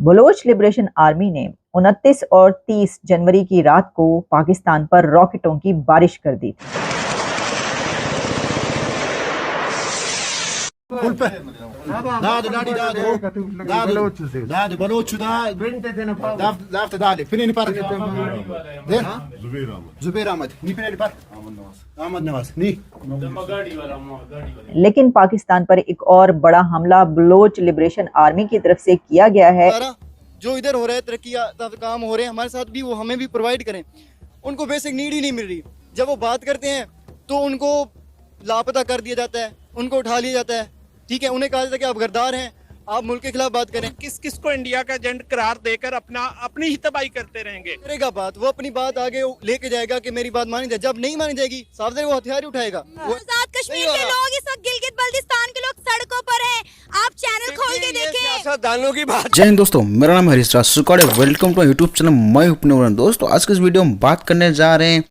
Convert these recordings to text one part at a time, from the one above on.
Bloch liberation army ने 29 और 30 जनवरी की रात को पाकिस्तान पर रॉकेटों की बारिश कर दी थी। लेकिन पाकिस्तान पर एक और बड़ा हमला बलोच लिबरेशन आर्मी की तरफ से किया गया है। जो इधर हो रहा है तरक्की काम हो रहे हैं हमारे साथ भी, वो हमें भी प्रोवाइड करें। उनको बेसिक नीड ही नहीं मिल रही। जब वो बात करते हैं तो उनको लापता कर दिया जाता है, उनको उठा लिया जाता है। ठीक है, उन्हें कहा जाता है कि आप गद्दार हैं, आप मुल्क के खिलाफ बात करें। किस किस को इंडिया का एजेंट करार देकर अपनी ही तबाही करते रहेंगे। करेगा बात, वो अपनी बात आगे लेके जाएगा कि मेरी बात मानी जाए। जब नहीं मानी जाएगी साफ वो हथियार ही उठाएगा। आजाद कश्मीर के लोग इस वक्त गिलगित बल्तिस्तान के लोग सड़कों पर हैं। आप चैनल खोल के देखें। दानों की बात। जय हिंद दोस्तों, मेरा नाम है हरीश राज। वेलकम टू यूट्यूब चैनल मैं उपने। दोस्तों आज के इस वीडियो में बात करने जा रहे हैं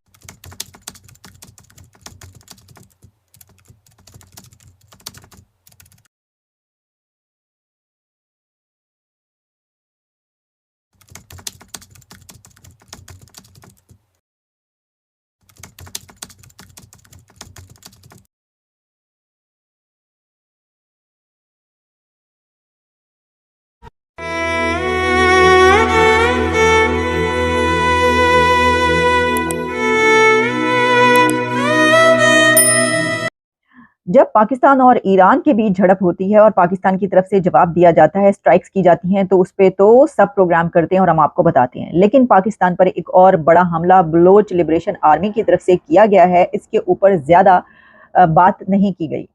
जब पाकिस्तान और ईरान के बीच झड़प होती है और पाकिस्तान की तरफ से जवाब दिया जाता है, स्ट्राइक्स की जाती हैं, तो उस पे तो सब प्रोग्राम करते हैं और हम आपको बताते हैं। लेकिन पाकिस्तान पर एक और बड़ा हमला बलोच लिबरेशन आर्मी की तरफ से किया गया है। इसके ऊपर ज्यादा बात नहीं की गई,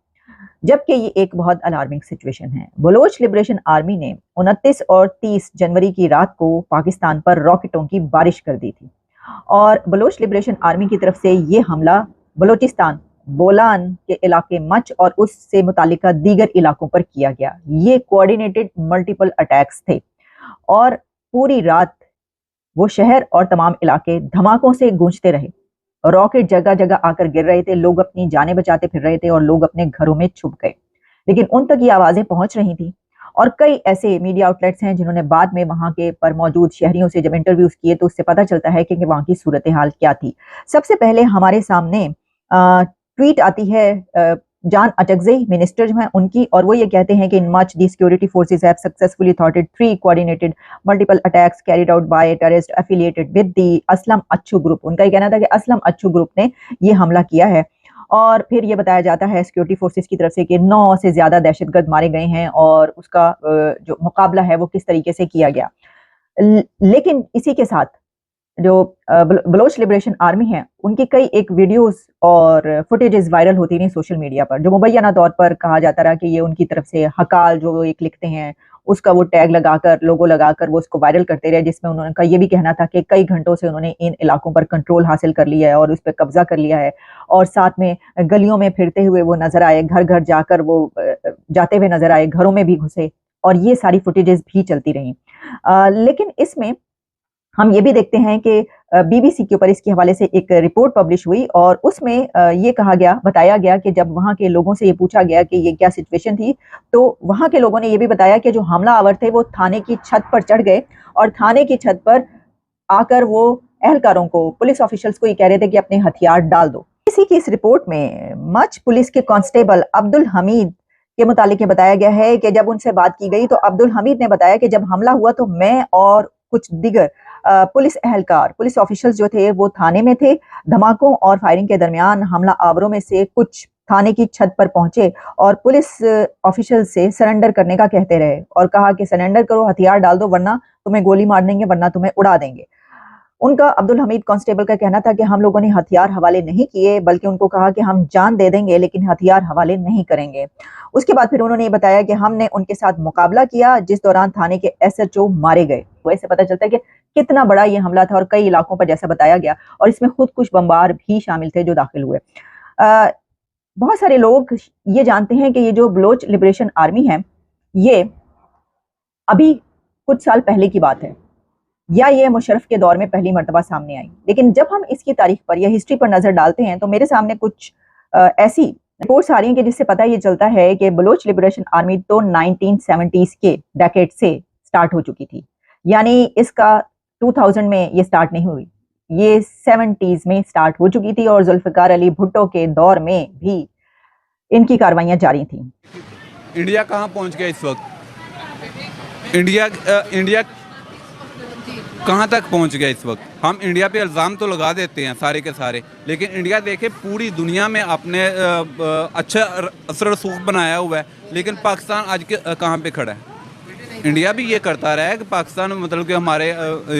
जबकि ये एक बहुत अलार्मिंग सिचुएशन है। बलोच लिबरेशन आर्मी ने 29 और 30 जनवरी की रात को पाकिस्तान पर रॉकेटों की बारिश कर दी थी और बलोच लिबरेशन आर्मी की तरफ से ये हमला बलोचिस्तान, बोलान के इलाके मच और उससे मुतालिका दीगर इलाकों पर किया गया। ये कोऑर्डिनेटेड मल्टीपल अटैक्स थे और पूरी रात वो शहर और तमाम इलाके धमाकों से गूंजते रहे। रॉकेट जगह जगह आकर गिर रहे थे, लोग अपनी जानें बचाते फिर रहे थे और लोग अपने घरों में छुप गए। लेकिन उन तक ये आवाजें पहुंच रही थी और कई ऐसे मीडिया आउटलेट्स हैं जिन्होंने बाद में वहां के पर मौजूद शहरियों से जब इंटरव्यूज किए तो उससे पता चलता है कि वहां की सूरत हाल क्या थी। सबसे पहले हमारे सामने ट्वीट आती है जान अटकज़ई, मिनिस्टर जो हैं उनकी, और वो ये कहते हैं कि in March the security forces have successfully थॉटेड 3 coordinated multiple attacks carried out by terrorist affiliated with the Aslam Achhu group. उनका ये कहना था कि असलम अच्छू ग्रुप ने ये हमला किया है। और फिर ये बताया जाता है सिक्योरिटी फोर्सेस की तरफ से कि 9 से ज्यादा दहशतगर्द मारे गए हैं और उसका जो मुकाबला है वो किस तरीके से किया गया। लेकिन इसी के साथ जो बलोच लिबरेशन आर्मी है उनकी कई एक वीडियोस और फुटेजेस वायरल होती रही सोशल मीडिया पर, जो मुबैना तौर पर कहा जाता रहा कि ये उनकी तरफ से हकाल जो एक लिखते हैं उसका वो टैग लगाकर, लोगो लगाकर वो उसको वायरल करते रहे, जिसमें उन्होंने का ये भी कहना था कि कई घंटों से उन्होंने इन इलाकों पर कंट्रोल हासिल कर लिया है और उस पर कब्जा कर लिया है और साथ में गलियों में फिरते हुए वो नजर आए, घर घर जाकर वो जाते हुए नजर आए, घरों में भी घुसे और ये सारी फुटेजेस भी चलती रही। लेकिन इसमें हम ये भी देखते हैं कि बीबीसी के ऊपर इसके हवाले से एक रिपोर्ट पब्लिश हुई और उसमें ये कहा गया, बताया गया कि जब वहाँ के लोगों से ये पूछा गया कि ये क्या सिचुएशन थी, तो वहाँ के लोगों ने ये भी बताया कि जो हमलावर थे वो थाने की छत पर चढ़ गए और थाने की छत पर आकर वो अहलकारों को, पुलिस ऑफिशियल्स को ये कह रहे थे कि अपने हथियार डाल दो। इसी की इस रिपोर्ट में मच पुलिस के कांस्टेबल अब्दुल हमीद के मुतालिक बताया गया है कि जब उनसे बात की गई तो अब्दुल हमीद ने बताया कि जब हमला हुआ तो मैं और कुछ दिगर पुलिस अहलकार, पुलिस ऑफिशियल्स जो थे वो थाने में थे। धमाकों और फायरिंग के दरमियान हमला आवरों में से कुछ थाने की छत पर पहुंचे और पुलिस ऑफिशियल से सरेंडर करने का कहते रहे और कहा कि सरेंडर करो, हथियार डाल दो वरना तुम्हें गोली मार देंगे, वरना तुम्हें उड़ा देंगे। उनका, अब्दुल हमीद कांस्टेबल का कहना था कि हम लोगों ने हथियार हवाले नहीं किए, बल्कि उनको कहा कि हम जान दे देंगे लेकिन हथियार हवाले नहीं करेंगे। उसके बाद फिर उन्होंने ये बताया कि हमने उनके साथ मुकाबला किया जिस दौरान थाने के एसएचओ मारे गए। वैसे पता चलता है कि कितना बड़ा ये हमला था और कई इलाकों पर जैसा बताया गया, और इसमें खुद कुछ बमबार भी शामिल थे जो दाखिल हुए। बहुत सारे लोग ये जानते हैं कि ये जो बलोच लिबरेशन आर्मी है ये अभी कुछ साल पहले की बात है या ये मुशर्रफ के दौर में पहली मर्तबा सामने आई, लेकिन जब हम इसकी तारीख पर या हिस्ट्री पर नजर डालते हैं तो मेरे सामने कुछ ऐसी रिपोर्ट्स आ रही हैं कि जिससे पता ये चलता है कि बलोच लिबरेशन आर्मी तो 1970s के डेकेड से स्टार्ट हो चुकी थी। यानी इसका 2000 में ये स्टार्ट नहीं हुई, ये 70s में स्टार्ट हो चुकी थी और जुल्फिकार अली भुट्टो के दौर में भी इनकी कार्रवाइयां जारी थी। इंडिया कहाँ पहुँच गया इस वक्त? इंडिया कहाँ तक पहुँच गया इस वक्त? हम इंडिया पे इल्ज़ाम तो लगा देते हैं सारे के सारे, लेकिन इंडिया देखे पूरी दुनिया में अपने अच्छा असर रसूख बनाया हुआ है, लेकिन पाकिस्तान आज के कहाँ पे खड़ा है? इंडिया भी ये करता रहा है कि पाकिस्तान मतलब कि हमारे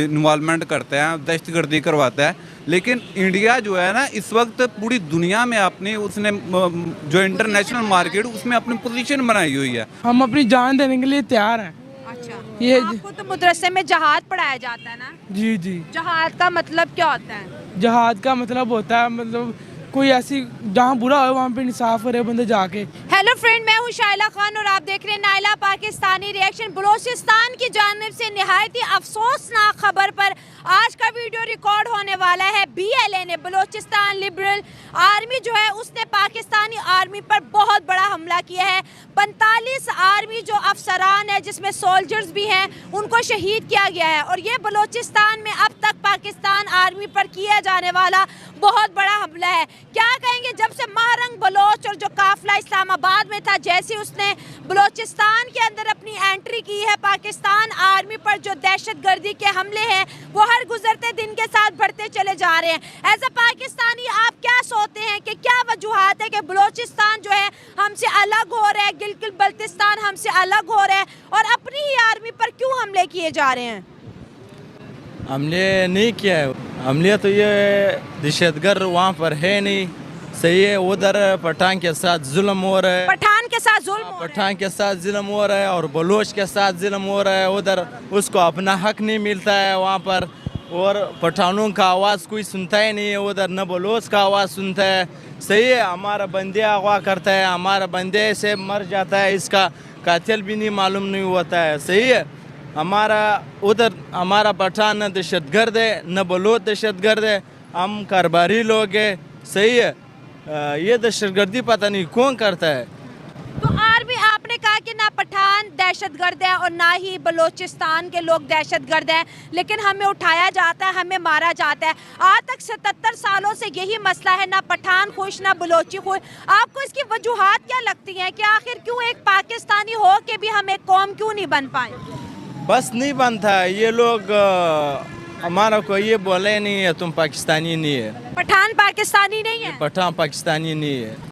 इन्वॉल्वमेंट करते हैं, दहशतगर्दी करवाता है, लेकिन इंडिया जो है ना इस वक्त पूरी दुनिया में अपनी उसने जो इंटरनेशनल मार्केट उसमें अपनी पोजीशन बनाई हुई है। हम अपनी जान देने के लिए तैयार हैं। अच्छा, ये आपको तो मदरसे में जहाद पढ़ाया जाता है ना? जी जी। जहाद का मतलब क्या होता है? जहाद का मतलब होता है मतलब कोई ऐसी जहाँ बुरा हो वहाँ पे इंसाफ करे बंदे जाके। हेलो फ्रेंड, मैं हूँ शाइला खान और आप देख रहे हैं नाइला पाकिस्तानी रिएक्शन। बलूचिस्तान की जानिब से निहायत ही अफसोसनाक खबर पर आज का वीडियो रिकॉर्ड होने वाला है। BLA ने, बलूचिस्तान लिबरल आर्मी जो है उसने पाकिस्तानी आर्मी पर बहुत बड़ा हमला किया है। 45 आर्मी जो अफसरान है जिसमें सोल्जर्स भी हैं उनको शहीद किया गया है और ये बलूचिस्तान में अब तक पाकिस्तान आर्मी पर किया जाने वाला बहुत बड़ा हमला है। क्या कहेंगे, जब से महारंग बलोच और जो काफिला इस्लामाबाद में था, जैसे उसने बलूचिस्तान के अंदर अपनी एंट्री की है, पाकिस्तान आर्मी पर जो दहशतगर्दी के हमले हैं वो हर गुजरते दिन के साथ बढ़ते चले जा रहे हैं। एज अ पाकिस्तानी आप क्या सोचते हैं कि क्या वजूहात है कि बलूचिस्तान जो है हमसे अलग हो रहा है, गिलगित बल्तिस्तान हमसे अलग हो रहा है और अपनी ही आर्मी पर क्यों हमले किए जा रहे हैं? हमले नहीं किया है, हमले तो ये दहशतगर्द वहाँ पर है नहीं, सही है। उधर पठान के साथ जुल्म हो रहा है, पठान के साथ जुल्म हो रहा है, पठान के साथ जुल्म हो रहा है और बलोच के साथ जुल्म हो रहा है। उधर उसको अपना हक नहीं मिलता है वहाँ पर, और पठानों का आवाज़ कोई सुनता ही नहीं है, उधर न बलोच का आवाज़ सुनता है। सही है, हमारा बंदे अगवा करता है, हमारा बंदे से मर जाता है, इसका कातिल भी नहीं मालूम नहीं होता है। सही है, हमारा उधर हमारा पठान न दहशतगर्द है न बलोच दहशतगर्द है, हम कारोबारी लोग हैं। सही है, ये दहशतगर्दी पता नहीं कौन करता है। तो आर्मी, आपने कहा कि ना पठान दहशतगर्द है और ना ही बलूचिस्तान के लोग दहशतगर्द हैं, लेकिन हमें उठाया जाता है, हमें मारा जाता है। आज तक 77 सालों से यही मसला है, ना पठान खुश ना बलोची खुश। आपको इसकी वजूहात क्या लगती हैं कि आखिर क्यों एक पाकिस्तानी हो के भी हम एक कौम क्यों नहीं बन पाए? बस नहीं बनता, ये लोग हमारा को ये बोले नहीं है तुम पाकिस्तानी नहीं है, पठान पाकिस्तानी नहीं है, पठान पाकिस्तानी नहीं है।